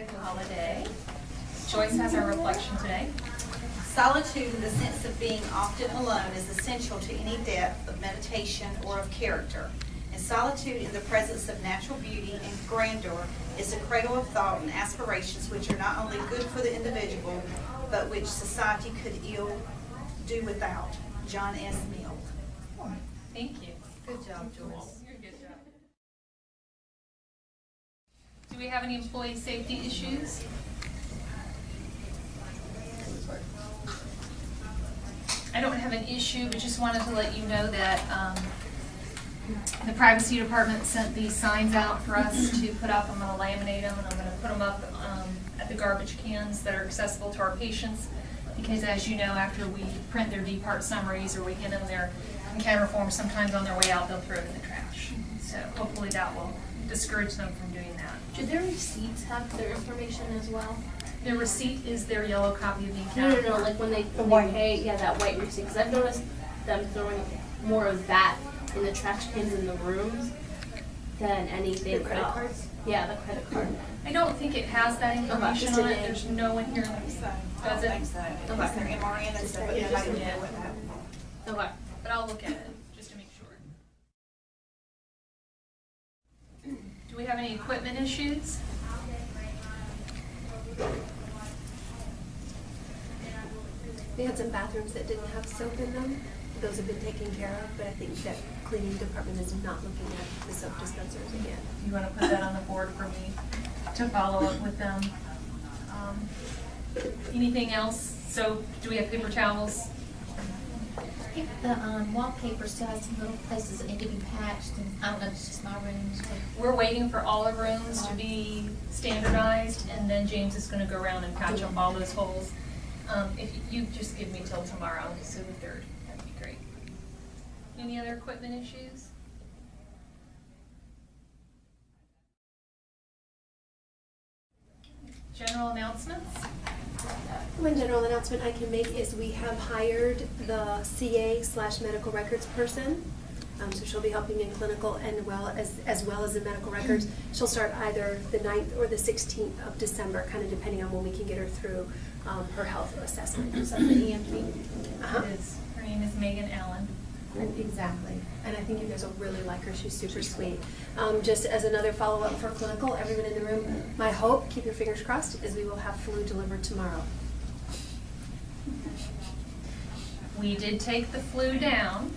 Happy holiday. Joyce has our reflection today. Solitude in the sense of being often alone is essential to any depth of meditation or of character. And solitude in the presence of natural beauty and grandeur is a cradle of thought and aspirations which are not only good for the individual, but which society could ill do without. John S. Mill. Thank you. Good job, Joyce. Good job. Do we have any employee safety issues? I don't have an issue, but just wanted to let you know that the privacy department sent these signs out for us to put up. I'm going to laminate them and I'm going to put them up at the garbage cans that are accessible to our patients, because as you know, after we print their depart summaries or we get them their encounter forms, sometimes on their way out they'll throw it in the trash. So hopefully that will discourage them from doing that. Do their receipts have their information as well? Their receipt is their yellow copy of the encounter. No, like when they pay, yeah, that white receipt. Because I've noticed them throwing more of that in the trash cans in the rooms than anything. The credit cards? Yeah, the credit card. I don't think it has that information on it. There's no one here that does it. It's their MRN and stuff, but yeah, I didn't know what happened. Okay. But I'll look at it just to make sure. Do we have any equipment issues? We had some bathrooms that didn't have soap in them. Those have been taken care of, but I think that cleaning department is not looking at the soap dispensers again. You want to put that on the board for me to follow up with them? Anything else? So, do we have paper towels? The wallpaper still has some little places that need to be patched, and I don't know if it's just my rooms. We're waiting for all the rooms to be standardized, and then James is going to go around and patch up all those holes. If you just give me till tomorrow, so the 3rd, that'd be great. Any other equipment issues? General announcements? One general announcement I can make is we have hired the CA/medical records person. So she'll be helping in clinical and as well as in medical records. She'll start either the 9th or the 16th of December, kind of depending on when we can get her through her health assessment. So the EMT. Her name is Megan Allen. Exactly. And I think you guys will really like her. She's super sweet. Just as another follow-up for clinical, everyone in the room, my hope, keep your fingers crossed, is we will have flu delivered tomorrow. We did take the flu down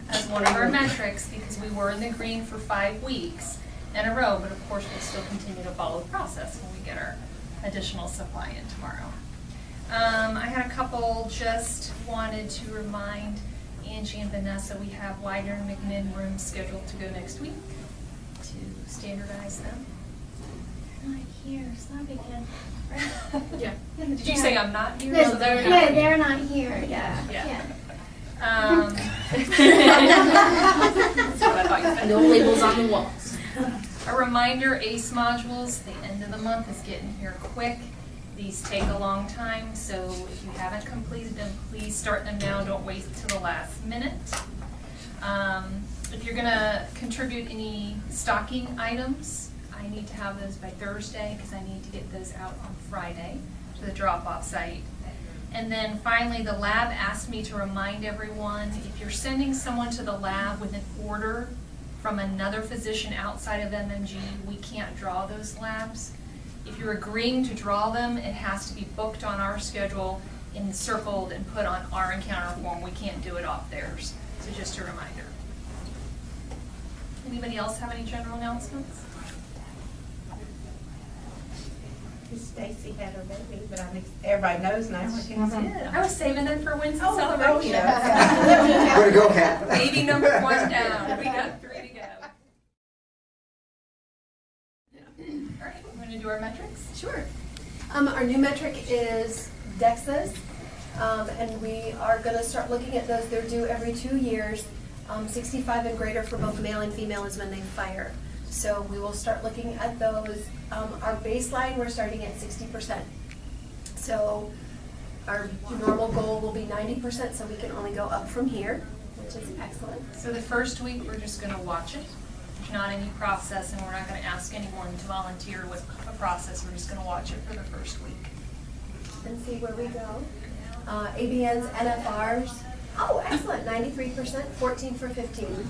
as one of our metrics because we were in the green for 5 weeks in a row, but of course we'll still continue to follow the process when we get our additional supply in tomorrow. I had a couple, just wanted to remind Angie and Vanessa, we have Widener and McMinn rooms scheduled to go next week to standardize them. Not here, so I began. Yeah. Did you say I'm not here? No, they're not here. Yeah. That's what I thought you said. No labels on the walls. A reminder, ACE modules, the end of the month is getting here quick. These take a long time, so if you haven't completed them, please start them now. Don't wait till the last minute. If you're going to contribute any stocking items, I need to have those by Thursday because I need to get those out on Friday to the drop-off site. And then finally, the lab asked me to remind everyone, if you're sending someone to the lab with an order from another physician outside of MMG, we can't draw those labs. If you're agreeing to draw them, it has to be booked on our schedule and circled and put on our encounter form. We can't do it off theirs. So just a reminder. Anybody else have any general announcements? Stacy had her baby, but everybody knows now. I was saving it for Wednesday celebration. Yeah. Way to go, Kat. Baby number 1 down. We got 3 to go. All right, we're going to do our metrics. Sure. Our new metric is DEXAs, and we are going to start looking at those. They're due every 2 years. 65 and greater for both male and female is when they fire. So we will start looking at those. Our baseline, we're starting at 60%. So our normal goal will be 90%, so we can only go up from here, which is excellent. So the first week, we're just going to watch it. There's not any process, and we're not going to ask anyone to volunteer with a process. We're just going to watch it for the first week. And see where we go. ABNs, NFRs. Oh, excellent. 93%, 14 for 15.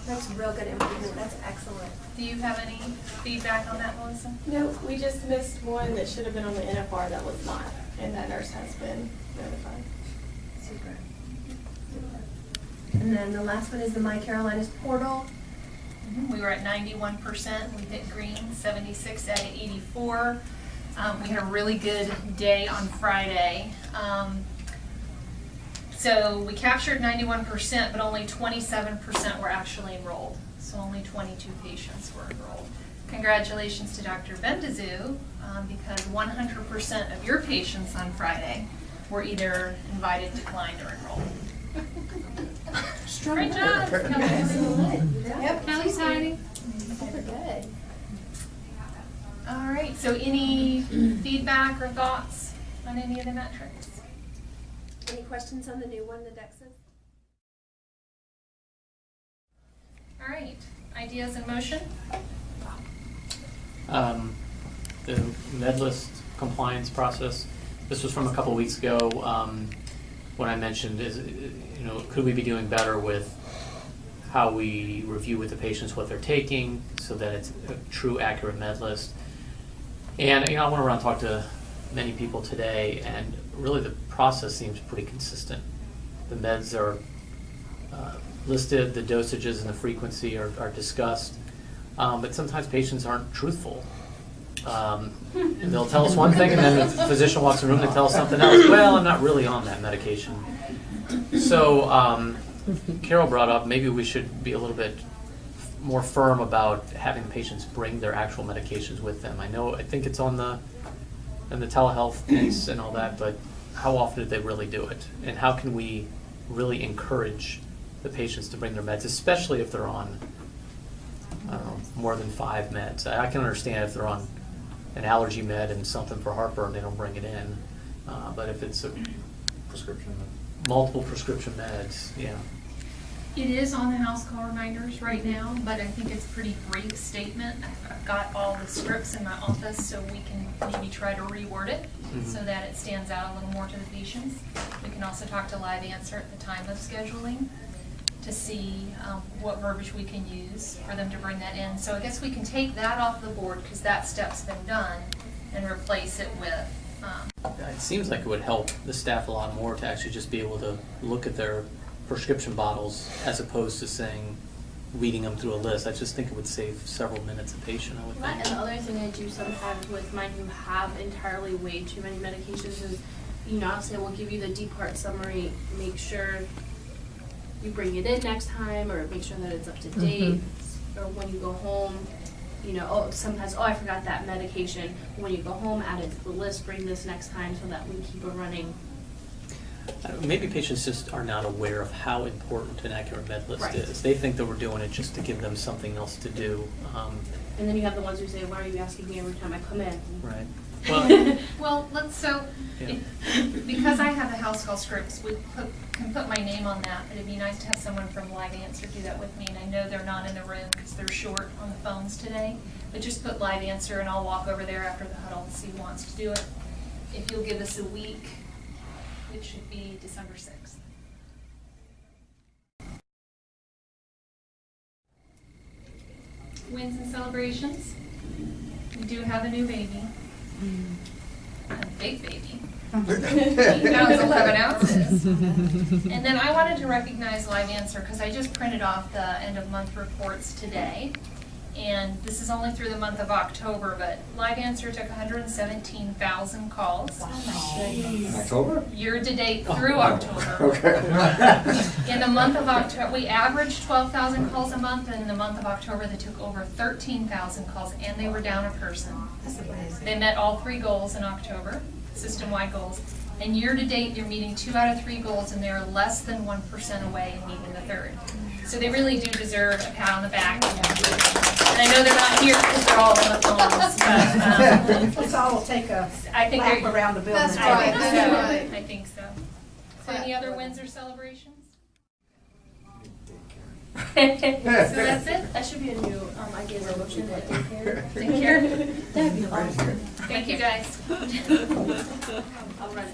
That's real good improvement. That's excellent. Do you have any feedback on that, Melissa? No, we just missed one that should have been on the NFR that was not, and that nurse has been notified. Super. And then the last one is the My Carolinas portal. We were at 91%. We hit green, 76 out of 84. We had a really good day on Friday. So we captured 91%, but only 27% were actually enrolled. So only 22 patients were enrolled. Congratulations to Dr. Bendazoo, because 100% of your patients on Friday were either invited, declined, or enrolled. Great job, Kelly. Yep. Kelly's hiding. Super good. All right, so any feedback or thoughts on any of the metrics? Any questions on the new one, the DEXs? All right, ideas in motion? The MedList compliance process, this was from a couple weeks ago. What I mentioned is, could we be doing better with how we review with the patients what they're taking so that it's a true, accurate MedList. And I went around and talked to many people today, and really the process seems pretty consistent. The meds are listed, the dosages and the frequency are discussed, but sometimes patients aren't truthful. And they'll tell us one thing, and then the physician walks in the room and tells us something else. Well, I'm not really on that medication. So Carol brought up maybe we should be a little bit more firm about having patients bring their actual medications with them. I think it's on the telehealth piece and all that, but how often do they really do it? And how can we really encourage the patients to bring their meds, especially if they're on, I don't know, more than 5 meds. I can understand if they're on an allergy med and something for heartburn, they don't bring it in. But if it's a Prescription. multiple prescription meds, yeah. It is on the house call reminders right now, but I think it's a pretty brief statement. I've got all the scripts in my office, so we can maybe try to reword it so that it stands out a little more to the patients. We can also talk to Live Answer at the time of scheduling to see what verbiage we can use for them to bring that in. So I guess we can take that off the board because that step's been done and replace it with It seems like it would help the staff a lot more to actually just be able to look at their prescription bottles as opposed to saying, reading them through a list. I just think it would save several minutes a patient, I would That, think. and the other thing I do sometimes with mine who have entirely way too many medications is, I'll say we'll give you the D part summary, make sure you bring it in next time, or make sure that it's up to date, or when you go home, sometimes, I forgot that medication. When you go home, add it to the list, bring this next time so that we keep it running. Maybe patients just are not aware of how important an accurate med list Right. is. They think that we're doing it just to give them something else to do. And then you have the ones who say, why are you asking me every time I come in? Right. Well, well, because I have the house call scripts, we can put my name on that, but it'd be nice to have someone from Live Answer do that with me, and I know they're not in the room because they're short on the phones today, but just put Live Answer and I'll walk over there after the huddle and see who wants to do it. If you'll give us a week, it should be December 6th. Wins and celebrations. We do have a new baby. A big baby. 8,011 ounces. And then I wanted to recognize Live Answer because I just printed off the end of month reports today. And this is only through the month of October, but Live Answer took 117,000 calls. In October? Year to date through October. Okay. In the month of October, we averaged 12,000 calls a month, and in the month of October, they took over 13,000 calls, and they were down a person. They met all 3 goals in October, system-wide goals. And year to date, they're meeting 2 out of 3 goals, and they're less than 1% away in meeting the 3rd. So they really do deserve a pat on the back. And I know they're not here because they're all on the phones, but Let's all take a I think lap they're around the building. That's right. I think so. So any other wins or celebrations? So that's it. That should be a new idea for motion at daycare. Daycare. That'd be awesome. Thank you, guys. I'll run.